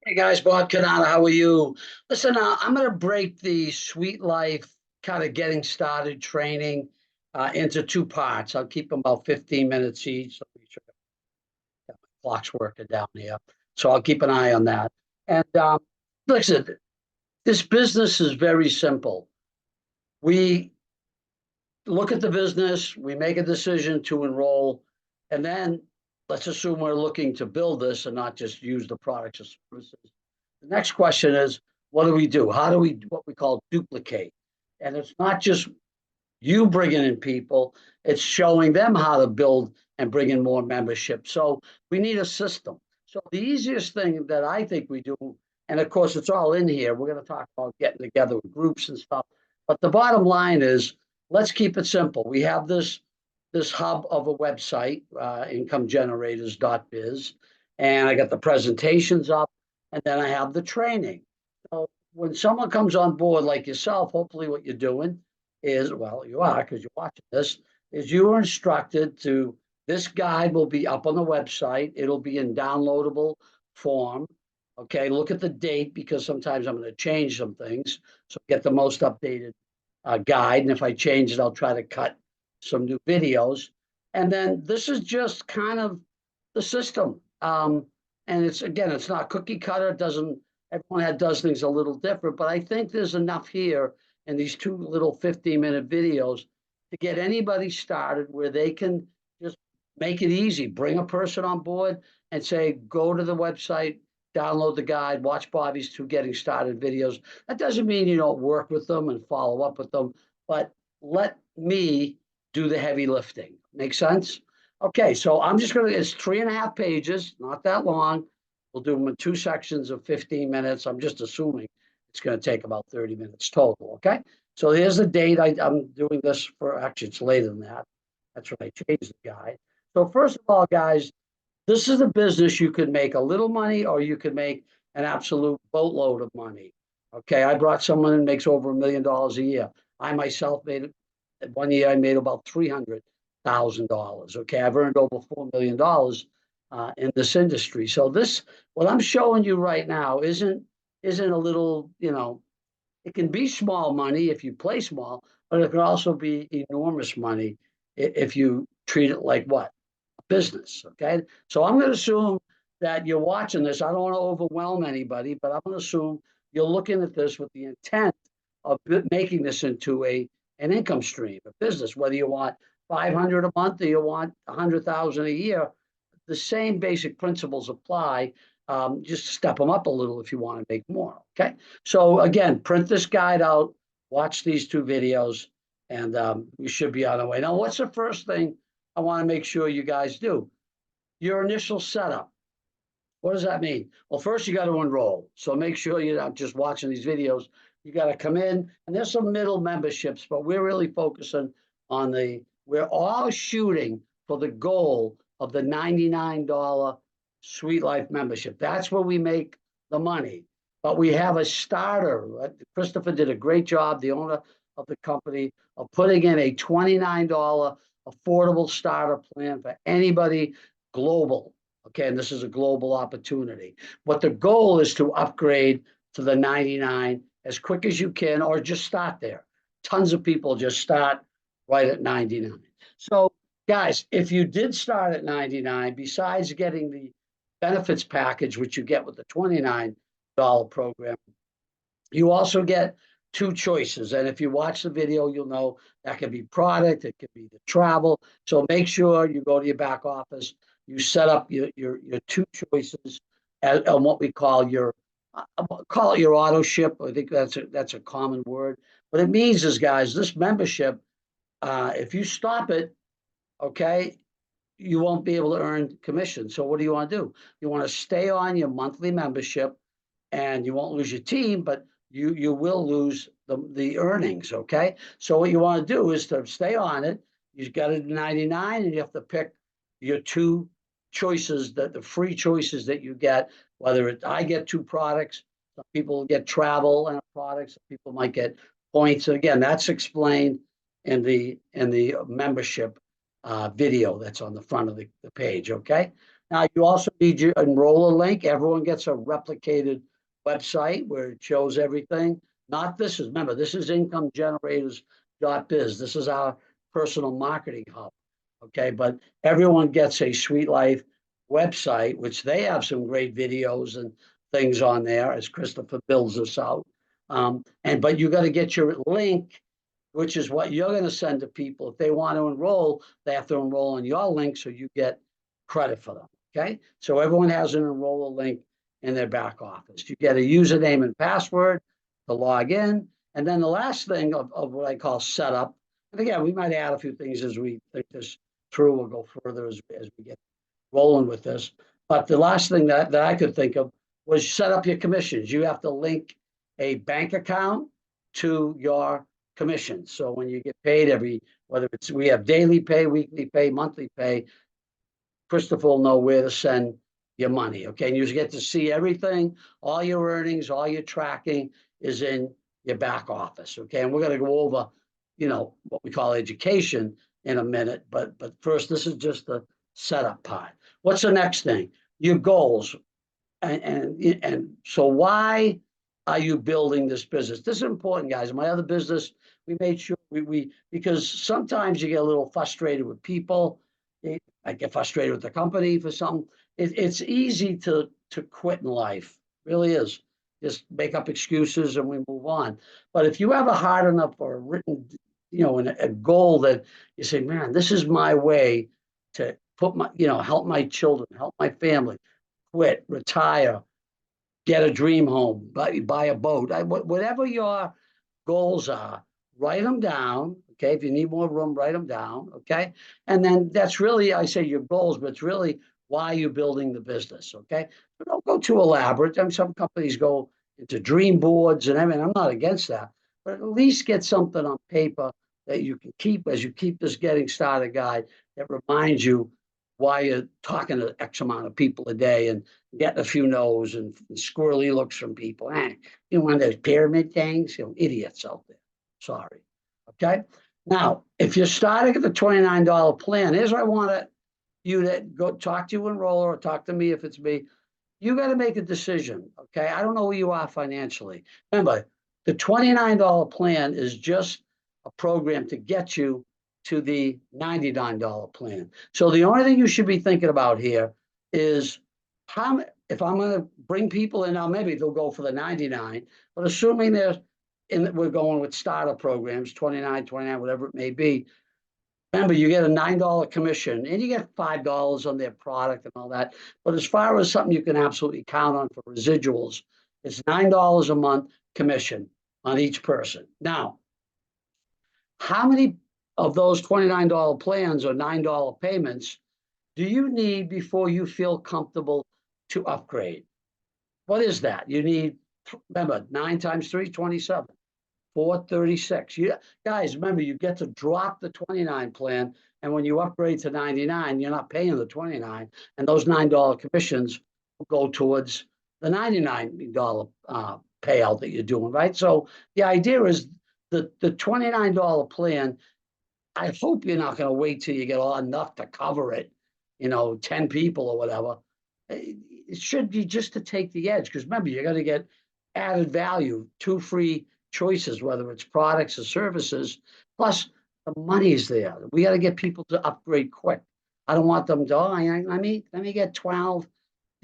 Hey guys, Bob Canada, how are you? Listen, I'm going to break the Sweet Life kind of getting started training into two parts. I'll keep them about 15 minutes each. So make sure that my clock's working down here. So I'll keep an eye on that. And listen, this business is very simple. We look at the business, we make a decision to enroll, and then let's assume we're looking to build this and not just use the products or services. The next question is, what do we do? How do we, what we call duplicate? And it's not just you bringing in people, it's showing them how to build and bring in more membership. So we need a system. So the easiest thing that I think we do, and of course it's all in here, we're going to talk about getting together with groups and stuff. But the bottom line is, let's keep it simple. We have this hub of a website, incomegenerators.biz, and I got the presentations up, and then I have the training. So when someone comes on board like yourself, hopefully what you're doing is, well, you are because you're watching this, is you are instructed to, this guide will be up on the website. It'll be in downloadable form. Okay, look at the date because sometimes I'm going to change some things. So get the most updated guide. And if I change it, I'll try to cut some new videos. And then this is just kind of the system. And it's, again, it's not cookie cutter. It doesn't, everyone does things a little different, but I think there's enough here in these two little 15-minute videos to get anybody started where they can just make it easy. Bring a person on board and say, go to the website, download the guide, watch Bobby's two getting started videos. That doesn't mean you don't work with them and follow up with them, but let me do the heavy lifting. Make sense? Okay, so I'm just going to, it's 3.5 pages, not that long. We'll do them in two sections of 15 minutes. I'm just assuming it's going to take about 30 minutes total. Okay, so here's the date I'm doing this for. Actually, it's later than that. That's when I changed the guide. So first of all, guys, this is a business you could make a little money or you could make an absolute boatload of money. Okay, I brought someone who makes over $1 million a year. I myself made, 1 year I made about $300,000. Okay, I've earned over $4 million in this industry. So this, what I'm showing you right now, isn't a little, it can be small money if you play small, but it can also be enormous money if you treat it like what? Business. Okay. So I'm going to assume that you're watching this. I don't want to overwhelm anybody, but I'm going to assume you're looking at this with the intent of making this into an income stream, a business, whether you want 500 a month or you want 100,000 a year. The same basic principles apply. Just step them up a little if you want to make more. Okay. So again, print this guide out, watch these two videos, and we should be on our way. Now, what's the first thing I want to make sure you guys do? Your initial setup. What does that mean? Well, first you got to enroll. So make sure you're not just watching these videos. You got to come in, and there's some middle memberships, but we're really focusing on we're all shooting for the goal of the $99 Sweet Life membership. That's where we make the money. But we have a starter. Christopher did a great job, the owner of the company, of putting in a $29 affordable starter plan for anybody global. Okay, and this is a global opportunity. But the goal is to upgrade to the 99 as quick as you can, or just start there. Tons of people just start right at 99. So, guys, if you did start at 99, besides getting the benefits package, which you get with the $29 program, you also get two choices. And if you watch the video, you'll know that could be product, it could be the travel. So make sure you go to your back office, you set up your two choices on what we call call it your auto ship. I think that's a common word. What it means is, guys, this membership, if you stop it, okay, you won't be able to earn commission. So what do you want to do? You want to stay on your monthly membership, and you won't lose your team, but you will lose the earnings. Okay. So what you want to do is to stay on it. You've got it 99, and you have to pick your two choices, that the free choices that you get, whether I get two products, some people get travel and a product, some people might get points. And again, that's explained in the membership video that's on the front of the page. Okay. Now, you also need your enroller link. Everyone gets a replicated website where it shows everything. Not this is, remember, this is incomegenerators.biz. This is our personal marketing hub. Okay, but everyone gets a Sweet Life website, which they have some great videos and things on there as Christopher builds this out. And but you got to get your link, which is what you're going to send to people. If they want to enroll, they have to enroll on your link so you get credit for them. Okay, so everyone has an enroll link in their back office. You get a username and password to log in. And then the last thing of what I call setup, and again, we might add a few things as we think this through. We'll go further as we get rolling with this. But the last thing that I could think of was set up your commissions. You have to link a bank account to your commissions. So when you get paid whether it's, we have daily pay, weekly pay, monthly pay, Christopher will know where to send your money. Okay. And you get to see everything, all your earnings, all your tracking is in your back office. Okay. And we're going to go over, what we call education in a minute. But first, this is just the setup part. What's the next thing? Your goals. And so why are you building this business? This is important, guys. In my other business, we made sure we because sometimes you get a little frustrated with people. I get frustrated with the company for something. It's easy to quit in life. It really is. Just make up excuses and we move on. But if you have a hard enough or written, and a goal that you say, man, this is my way to put my, help my children, help my family, quit, retire, get a dream home, buy a boat, whatever your goals are, write them down. Okay. If you need more room, write them down. Okay. And then that's really, I say your goals, but it's really why you're building the business. Okay. But don't go too elaborate. I mean, some companies go into dream boards and everything. I'm not against that, but at least get something on paper that you can keep as you keep this getting started guide that reminds you why you're talking to X amount of people a day and getting a few no's and squirrely looks from people. One of those pyramid things, idiots out there. Sorry. Okay. Now, if you're starting at the $29 plan, here's what I want you to go talk to your enroller or talk to me if it's me. You got to make a decision. Okay. I don't know where you are financially. Remember, the $29 plan is just a program to get you to the $99 plan. So the only thing you should be thinking about here is if I'm going to bring people in now, maybe they'll go for the 99, but assuming we're going with starter programs, 29, 29, whatever it may be. Remember, you get a $9 commission and you get $5 on their product and all that. But as far as something you can absolutely count on for residuals, it's $9 a month commission on each person. Now, how many of those $29 plans or $9 payments do you need before you feel comfortable to upgrade? What is that? You need, remember, 9 times 3, 27, 436. Guys, remember, you get to drop the 29 plan. And when you upgrade to 99, you're not paying the 29. And those $9 commissions will go towards the $99 payout that you're doing, right? So the idea is the $29 plan, I hope you're not going to wait till you get all enough to cover it, 10 people or whatever. It should be just to take the edge because remember, you're going to get added value, 2 free choices, whether it's products or services, plus the money's there. We got to get people to upgrade quick. I don't want them to, let me get 12,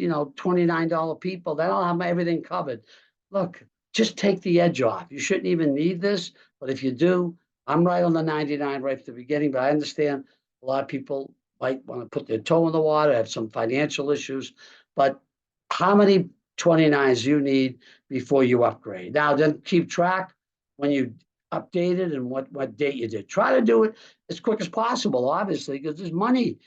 $29 people. Then I'll have everything covered. Look, just take the edge off. You shouldn't even need this, but if you do, I'm right on the 99 right at the beginning, but I understand a lot of people might want to put their toe in the water, have some financial issues, but how many 29s you need before you upgrade? Now, then keep track when you update it and what date you did. Try to do it as quick as possible, obviously, because there's money.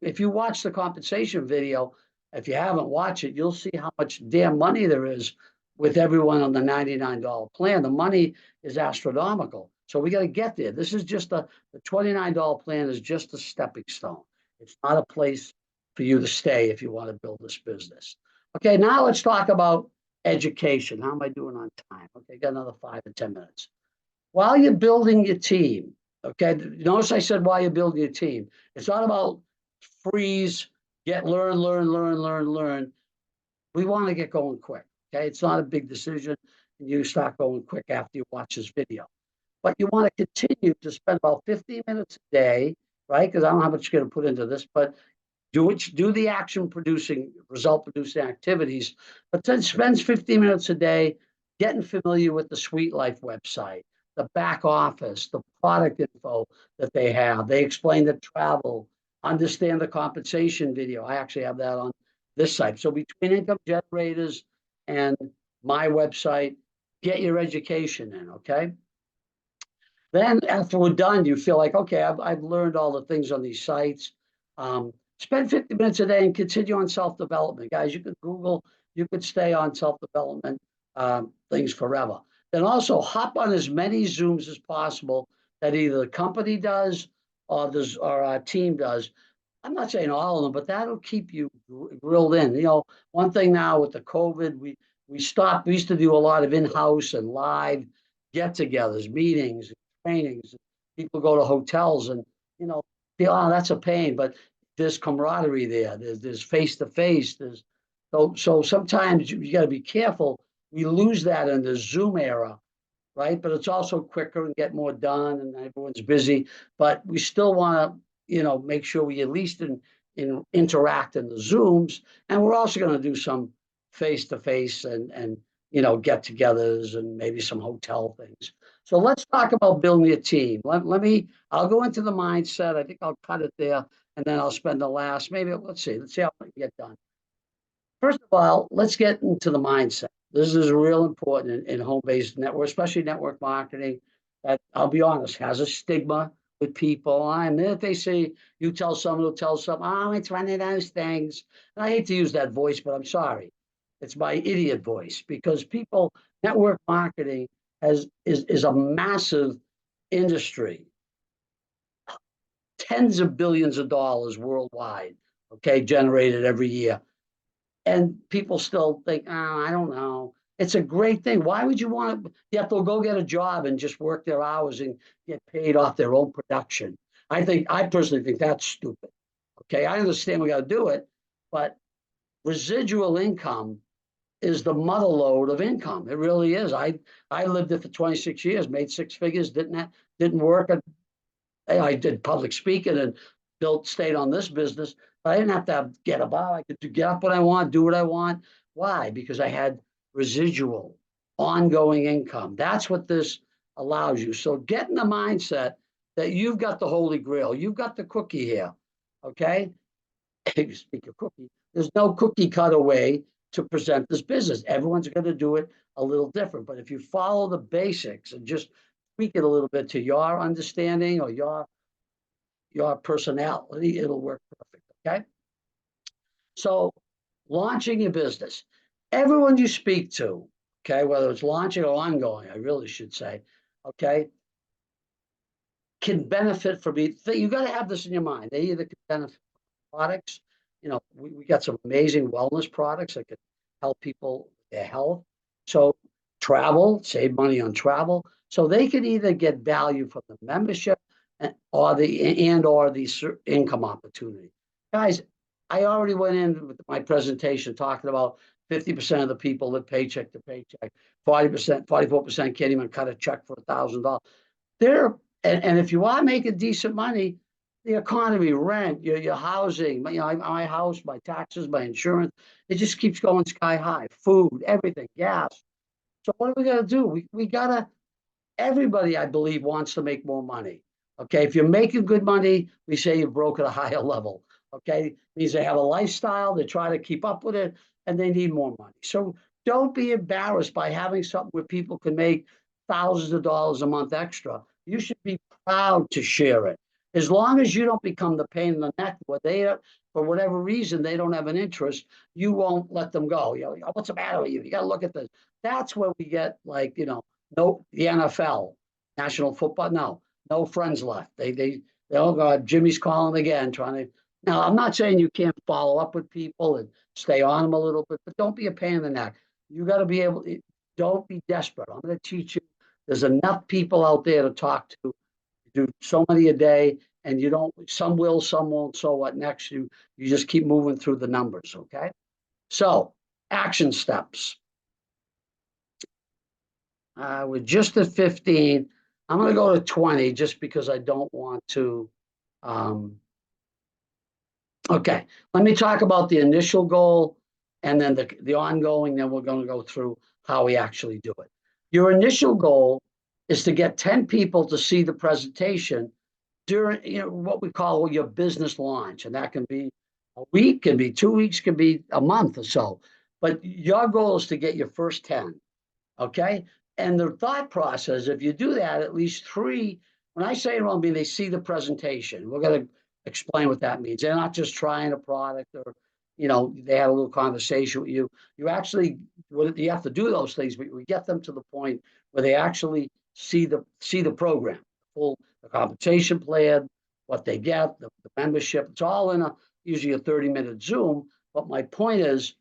If you watch the compensation video, if you haven't watched it, you'll see how much damn money there is with everyone on the $99 plan. The money is astronomical. So we got to get there. This is just the $29 plan is just a stepping stone. It's not a place for you to stay if you want to build this business. Okay, now let's talk about education. How am I doing on time? Okay, got another 5 to 10 minutes. While you're building your team, okay, notice I said while you're building your team, it's not about freeze learn. We want to get going quick. Okay. It's not a big decision. And you start going quick after you watch this video. But you want to continue to spend about 15 minutes a day, right? Because I don't know how much you're going to put into this, but do the action producing, result producing activities, but then spends 15 minutes a day getting familiar with the Sweet Life website, the back office, the product info that they have. They explain the travel, understand the compensation video. I actually have that on this site. So between income generators and my website, get your education in, okay? Then after we're done, you feel like, okay, I've learned all the things on these sites. Spend 50 minutes a day and continue on self-development. Guys, you could Google, you could stay on self-development things forever. Then also hop on as many Zooms as possible that either the company does or our team does. I'm not saying all of them, but that'll keep you grilled in. You know, one thing now with the COVID, we stopped. We used to do a lot of in-house and live get-togethers, meetings, trainings. People go to hotels and you know, oh, that's a pain, but there's camaraderie there. There's face to face. There's so sometimes you got to be careful. We lose that in the Zoom era, right? But it's also quicker and get more done, and everyone's busy. But we still want to, you know, make sure we at least interact in the Zooms, and we're also going to do some face to face and you know get-togethers and maybe some hotel things. So let's talk about building a team. Let me. I'll go into the mindset. I think I'll cut it there, and then I'll spend the last. Maybe let's see. Let's see how we get done. First of all, let's get into the mindset. This is real important in home-based network, especially network marketing. That I'll be honest, has a stigma with people. I mean, if they say you tell someone who tells someone, oh, it's one of those things. And I hate to use that voice, but I'm sorry. It's my idiot voice because people, network marketing is a massive industry, tens of billions of dollars worldwide, okay, generated every year and people still think, oh, I don't know. It's a great thing. Why would you want to? You have to go get a job and just work their hours and get paid off their own production. I personally think that's stupid. Okay, I understand we got to do it, but residual income is the mother lode of income. It really is. I lived it for 26 years, made six figures, didn't work. I did public speaking and stayed on this business. I didn't have to get about. I could get up when I want, do what I want. Why? Because I had residual, ongoing income. That's what this allows you. So get in the mindset that you've got the holy grail. You've got the cookie here. Okay. You speak of cookie. There's no cookie cutter way to present this business. Everyone's going to do it a little different. But if you follow the basics and just tweak it a little bit to your understanding or your personality, it'll work perfect. Okay. So launching your business, everyone you speak to, okay, whether it's launching or ongoing, I really should say, okay, can benefit from it. You got to have this in your mind. They either can benefit from products, you know, we got some amazing wellness products that can help people with their health. So travel, save money on travel. So they could either get value from the membership or the income opportunity. Guys, I already went in with my presentation talking about 50% of the people live paycheck to paycheck, 40%, 44% can't even cut a check for $1,000. They're and if you are making decent money, the economy, rent, your housing, you know, my house, my taxes, my insurance, it just keeps going sky high. Food, everything, gas. So what are we gonna do? We gotta everybody, I believe, wants to make more money. Okay. If you're making good money, we say you broke at a higher level. Okay. It means they have a lifestyle, they try to keep up with it, and they need more money. So don't be embarrassed by having something where people can make thousands of dollars a month extra. You should be proud to share it. As long as you don't become the pain in the neck where they, for whatever reason, they don't have an interest, you won't let them go. You know, what's the matter with you? You got to look at this. That's where we get like, you know, no, the NFL, National Football. No friends left. Oh God, Jimmy's calling again, trying to. Now, I'm not saying you can't follow up with people and stay on them a little bit, but don't be a pain in the neck. You got to be able. Don't be desperate. I'm going to teach you. There's enough people out there to talk to. Do so many a day. and you don't, some will, some won't. So what next? You just keep moving through the numbers, okay? So action steps. We're just at 15. I'm going to go to 20 just because I don't want to. Okay, let me talk about the initial goal and then the ongoing, then we're going to go through how we actually do it. Your initial goal is to get 10 people to see the presentation during, what we call your business launch. And that can be a week, can be 2 weeks, can be a month or so. But your goal is to get your first 10. Okay. And the thought process, if you do that, at least three, when I say enroll, they see the presentation. We're going to explain what that means. They're not just trying a product or, they had a little conversation with you. You actually, you have to do those things, but we get them to the point where they actually see the program, the compensation plan, what they get, the membership. It's all in usually a 30-minute Zoom. But my point is,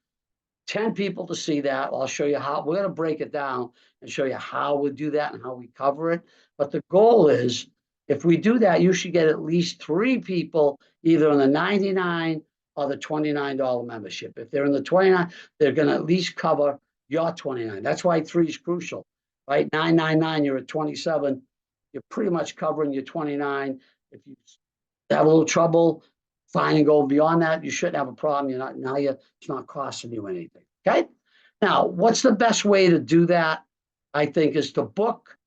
10 people to see that. I'll show you how. We're going to break it down and show you how we do that and how we cover it. But the goal is, if we do that, you should get at least 3 people either on the $99 or the $29 membership. If they're in the 29, they're going to at least cover your 29. That's why 3 is crucial, right? 999, you're at 27. You're pretty much covering your 29. If you have a little trouble, fine and go beyond that. You shouldn't have a problem. It's not costing you anything. Okay. Now, what's the best way to do that? I think is to book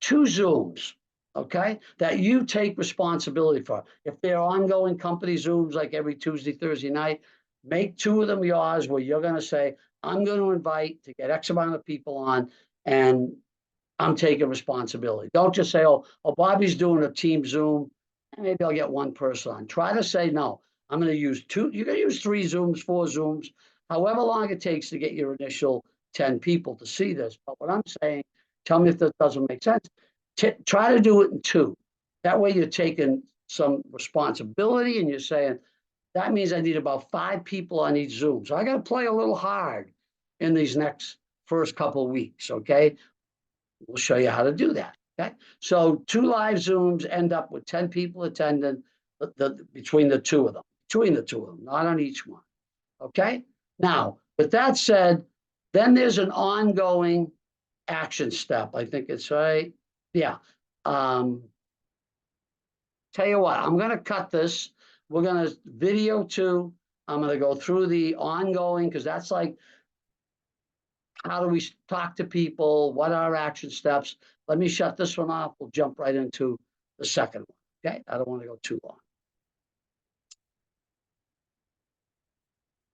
2 Zooms, okay, that you take responsibility for. If they're ongoing company Zooms, like every Tuesday, Thursday night, make 2 of them yours where you're going to say, I'm going to invite to get X amount of people on, and I'm taking responsibility. Don't just say, oh, Bobby's doing a team Zoom. Maybe I'll get 1 person on. Try to say, no, I'm going to use 2. You're going to use 3 Zooms, 4 Zooms, however long it takes to get your initial 10 people to see this. But what I'm saying, tell me if that doesn't make sense. Try to do it in 2. That way you're taking some responsibility and you're saying, that means I need about 5 people on each Zoom. So I got to play a little hard in these first couple of weeks, okay? We'll show you how to do that. Okay. So 2 live Zooms end up with 10 people attending between the 2 of them, not on each one. Okay. Now, with that said, then there's an ongoing action step. I think it's right. Yeah. Tell you what, I'm going to cut this. We're going to video 2. I'm going to go through the ongoing, because that's like, how do we talk to people? What are action steps? Let me shut this one off. We'll jump right into the second one. Okay. I don't want to go too long.